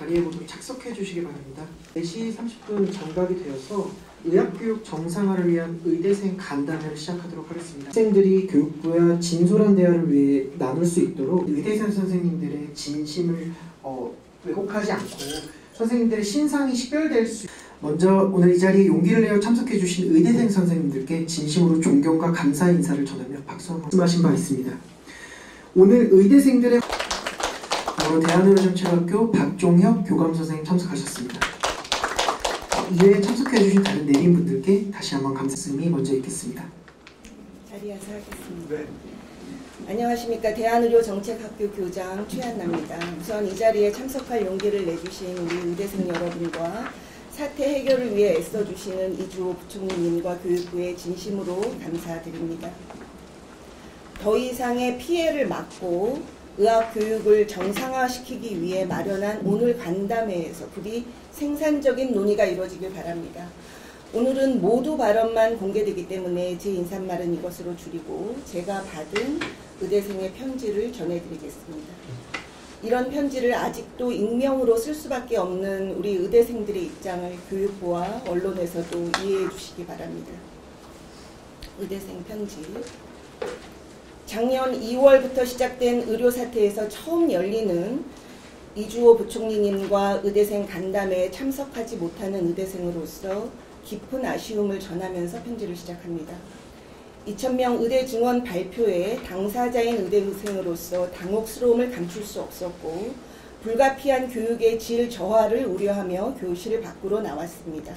자리에 모두 착석해 주시기 바랍니다. 4시 30분 정각이 되어서 의학교육 정상화를 위한 의대생 간담회를 시작하도록 하겠습니다. 학생들이 교육부와 진솔한 대화를 위해 나눌 수 있도록 의대생 선생님들의 진심을 왜곡하지 않고 선생님들의 신상이 식별될 수 먼저 오늘 이 자리에 용기를 내어 참석해 주신 의대생 선생님들께 진심으로 존경과 감사의 인사를 전하며 박수 한번 말씀하신 바 있습니다. 오늘 의대생들의 대한의료정책학교 박종혁 교감선생님 참석하셨습니다. 이외에 참석해주신 다른 내림분들께 다시 한번 감사씀이 먼저 있겠습니다. 자리에서 하겠습니다. 네. 안녕하십니까. 대한의료정책학교 교장 최한나입니다. 우선 이 자리에 참석할 용기를 내주신 우리 의대생 여러분과 사태 해결을 위해 애써주시는 이주호 부총리님과 교육부에 진심으로 감사드립니다. 더 이상의 피해를 막고 의학교육을 정상화시키기 위해 마련한 오늘 간담회에서 부디 생산적인 논의가 이루어지길 바랍니다. 오늘은 모두 발언만 공개되기 때문에 제 인사말은 이것으로 줄이고 제가 받은 의대생의 편지를 전해드리겠습니다. 이런 편지를 아직도 익명으로 쓸 수밖에 없는 우리 의대생들의 입장을 교육부와 언론에서도 이해해 주시기 바랍니다. 의대생 편지. 작년 2월부터 시작된 의료사태에서 처음 열리는 이주호 부총리님과 의대생 간담회에 참석하지 못하는 의대생으로서 깊은 아쉬움을 전하면서 편지를 시작합니다. 2,000명 의대 증원 발표에 당사자인 의대생으로서 당혹스러움을 감출 수 없었고 불가피한 교육의 질 저하를 우려하며 교실 밖으로 나왔습니다.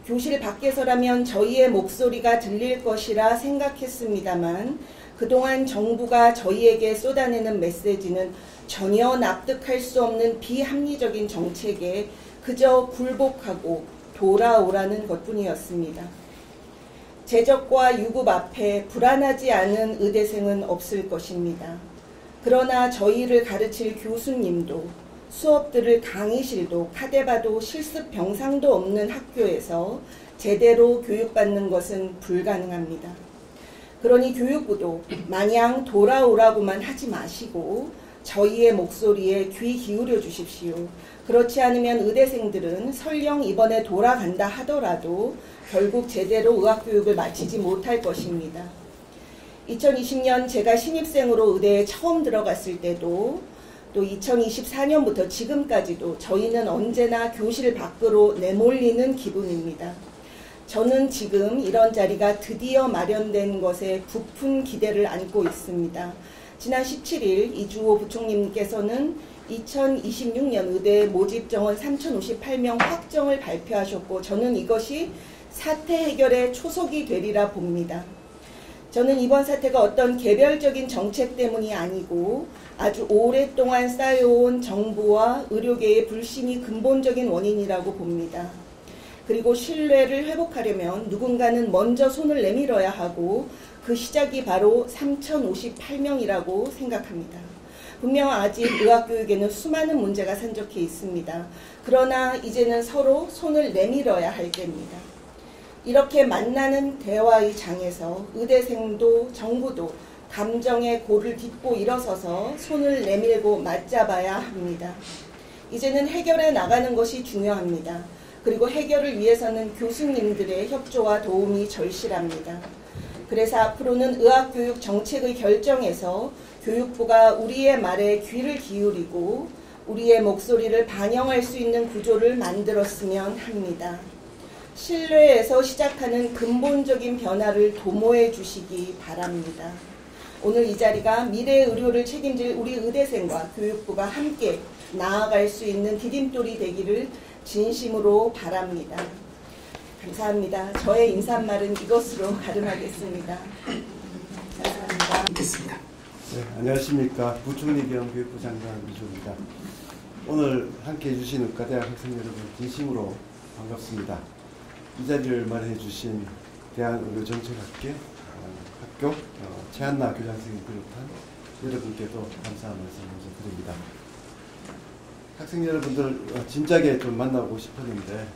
교실 밖에서라면 저희의 목소리가 들릴 것이라 생각했습니다만 그동안 정부가 저희에게 쏟아내는 메시지는 전혀 납득할 수 없는 비합리적인 정책에 그저 굴복하고 돌아오라는 것뿐이었습니다. 재적과 유급 앞에 불안하지 않은 의대생은 없을 것입니다. 그러나 저희를 가르칠 교수님도 수업들을 강의실도 카데바도 실습 병상도 없는 학교에서 제대로 교육받는 것은 불가능합니다. 그러니 교육부도 마냥 돌아오라고만 하지 마시고 저희의 목소리에 귀 기울여 주십시오. 그렇지 않으면 의대생들은 설령 이번에 돌아간다 하더라도 결국 제대로 의학교육을 마치지 못할 것입니다. 2020년 제가 신입생으로 의대에 처음 들어갔을 때도 또 2024년부터 지금까지도 저희는 언제나 교실 밖으로 내몰리는 기분입니다. 저는 지금 이런 자리가 드디어 마련된 것에 부푼 기대를 안고 있습니다. 지난 17일 이주호 부총리님께서는 2026년 의대 모집 정원 3,058명 확정을 발표하셨고 저는 이것이 사태 해결의 초석이 되리라 봅니다. 저는 이번 사태가 어떤 개별적인 정책 때문이 아니고 아주 오랫동안 쌓여온 정부와 의료계의 불신이 근본적인 원인이라고 봅니다. 그리고 신뢰를 회복하려면 누군가는 먼저 손을 내밀어야 하고 그 시작이 바로 3,058명이라고 생각합니다. 분명 아직 의학교육에는 수많은 문제가 산적해 있습니다. 그러나 이제는 서로 손을 내밀어야 할 때입니다. 이렇게 만나는 대화의 장에서 의대생도 정부도 감정의 골을 딛고 일어서서 손을 내밀고 맞잡아야 합니다. 이제는 해결해 나가는 것이 중요합니다. 그리고 해결을 위해서는 교수님들의 협조와 도움이 절실합니다. 그래서 앞으로는 의학교육 정책의 결정에서 교육부가 우리의 말에 귀를 기울이고 우리의 목소리를 반영할 수 있는 구조를 만들었으면 합니다. 신뢰에서 시작하는 근본적인 변화를 도모해 주시기 바랍니다. 오늘 이 자리가 미래 의료를 책임질 우리 의대생과 교육부가 함께 나아갈 수 있는 디딤돌이 되기를 진심으로 바랍니다. 감사합니다. 저의 인사말은 이것으로 가름하겠습니다. 감사합니다. 듣겠습니다. 네, 안녕하십니까. 부총리 겸 교육부 장관 이주호입니다. 오늘 함께 해주신 의과대학 학생 여러분 진심으로 반갑습니다. 이 자리를 마련해 주신 대한의료정책학교 최한나 교장선생님 비롯한 여러분께도 감사한 말씀 먼저 드립니다. 학생 여러분들 진작에 좀 만나고 싶었는데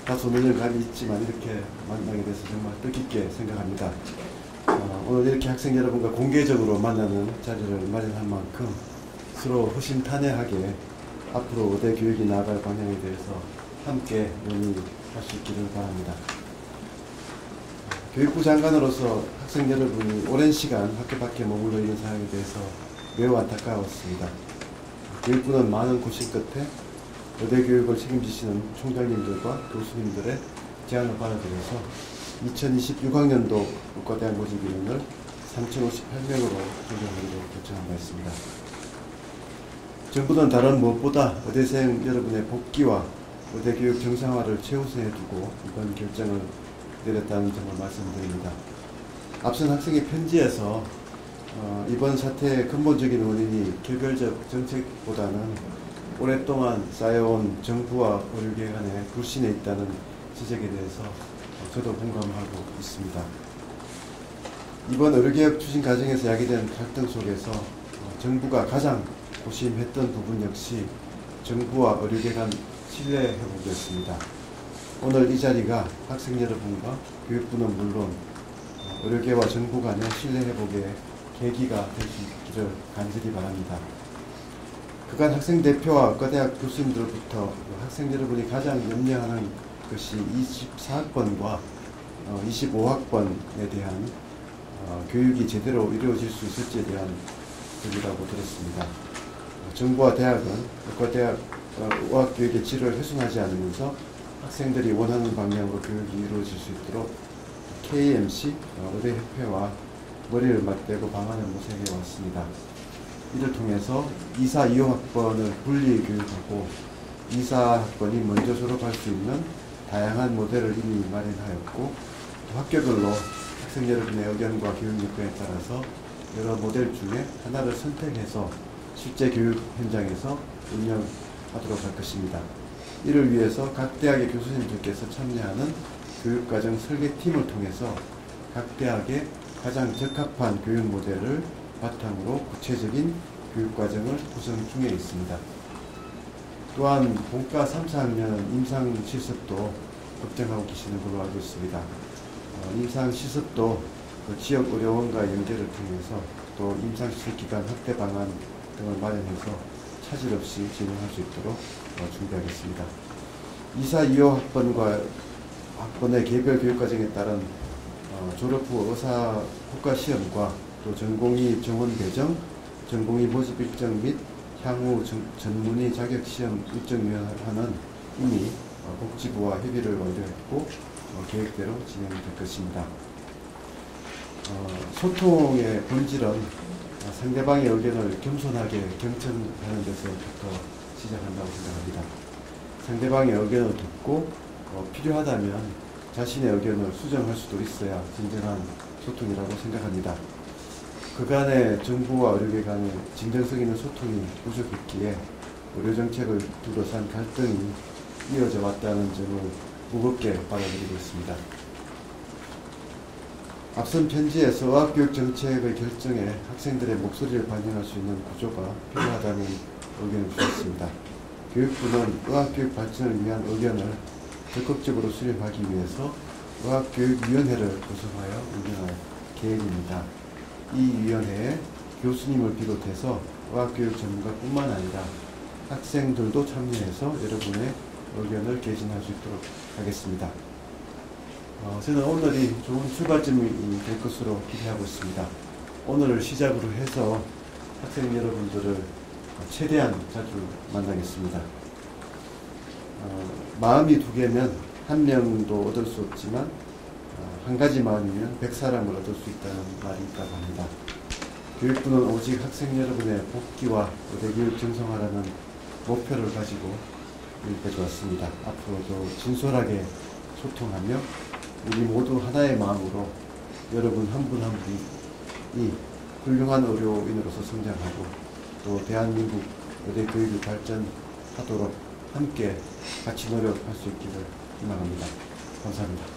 다소 밀려감이 있지만 이렇게 만나게 돼서 정말 뜻깊게 생각합니다. 오늘 이렇게 학생 여러분과 공개적으로 만나는 자리를 마련한 만큼 서로 허심탄회하게 앞으로 의대 교육이 나아갈 방향에 대해서 함께 논의할 수 있기를 바랍니다. 교육부 장관으로서 학생 여러분이 오랜 시간 학교 밖에 머물러 있는 상황에 대해서 매우 안타까웠습니다. 교육부는 많은 고심 끝에 의대 교육을 책임지시는 총장님들과 교수님들의 제안을 받아들여서 2026학년도 의과대학 모집 인원을 3,058명으로 조정하기로 결정한 바 있습니다. 정부는 다른 무엇보다 의대생 여러분의 복귀와 의대교육 정상화를 최우선에 두고 이번 결정을 내렸다는 점을 말씀드립니다. 앞선 학생의 편지에서 이번 사태의 근본적인 원인이 개별적 정책보다는 오랫동안 쌓여온 정부와 의료계 간의 불신에 있다는 지적에 대해서 저도 공감하고 있습니다. 이번 의료개혁 추진 과정에서 야기된 갈등 속에서 정부가 가장 고심했던 부분 역시 정부와 의료계 간 신뢰 회복이었습니다. 오늘 이 자리가 학생 여러분과 교육부는 물론 의료계와 정부 간의 신뢰 회복의 계기가 될 수 있기를 간절히 바랍니다. 그간 학생 대표와 의과대학 교수님들부터 학생 여러분이 가장 염려하는 것이 24학번과 25학번에 대한 교육이 제대로 이루어질 수 있을지에 대한 점이라고 들었습니다. 정부와 대학은 의과대학 의학교육의 질을 훼손하지 않으면서 학생들이 원하는 방향으로 교육이 이루어질 수 있도록 KMC 의대협회와 머리를 맞대고 방안을 모색해 왔습니다. 이를 통해서 24, 25학번을 분리 교육하고 24학번이 먼저 졸업할 수 있는 다양한 모델을 이미 마련하였고 또 학교별로 학생 여러분의 의견과 교육 여건에 따라서 여러 모델 중에 하나를 선택해서 실제 교육 현장에서 운영하도록 할 것입니다. 이를 위해서 각 대학의 교수님들께서 참여하는 교육과정 설계팀을 통해서 각 대학의 가장 적합한 교육 모델을 바탕으로 구체적인 교육과정을 구성 중에 있습니다. 또한 본과 3, 4학년 임상 실습도 걱정하고 계시는 걸로 알고 있습니다. 임상 실습도 지역 의료원과 연계를 통해서 또 임상 실습 기간 확대 방안 등을 마련해서 차질 없이 진행할 수 있도록 준비하겠습니다. 24, 25학번과 학번의 개별 교육과정에 따른 졸업 후 의사 국가시험과 또 전공의 정원 배정, 전공의 모집 일정 및 향후 전문의 자격시험 일정 위원회는 이미 복지부와 협의를 완료했고 계획대로 진행될 것입니다. 소통의 본질은 상대방의 의견을 겸손하게 경청하는 데서부터 시작한다고 생각합니다. 상대방의 의견을 듣고 필요하다면 자신의 의견을 수정할 수도 있어야 진정한 소통이라고 생각합니다. 그간의 정부와 의료계 간의 진정성 있는 소통이 부족했기에 의료정책을 둘러싼 갈등이 이어져 왔다는 점을 무겁게 받아들이고 있습니다. 앞선 편지에서 의학교육 정책의 결정에 학생들의 목소리를 반영할 수 있는 구조가 필요하다는 의견을 주셨습니다. 교육부는 의학교육 발전을 위한 의견을 적극적으로 수렴하기 위해서 의학교육위원회를 구성하여 운영할 계획입니다. 이 위원회에 교수님을 비롯해서 의학교육 전문가뿐만 아니라 학생들도 참여해서 여러분의 의견을 개진할 수 있도록 하겠습니다. 저는 오늘이 좋은 출발점이 될 것으로 기대하고 있습니다. 오늘을 시작으로 해서 학생 여러분들을 최대한 자주 만나겠습니다. 마음이 두 개면 한 명도 얻을 수 없지만 한 가지 마음이면 100사람을 얻을 수 있다는 말이 있다고 합니다. 교육부는 오직 학생 여러분의 복귀와 의대교육 정상화라는 목표를 가지고 여기까지 왔습니다. 앞으로도 진솔하게 소통하며 우리 모두 하나의 마음으로 여러분 한 분 한 분이 훌륭한 의료인으로서 성장하고 또 대한민국 의대교육이 발전하도록 함께 같이 노력할 수 있기를 희망합니다. 감사합니다.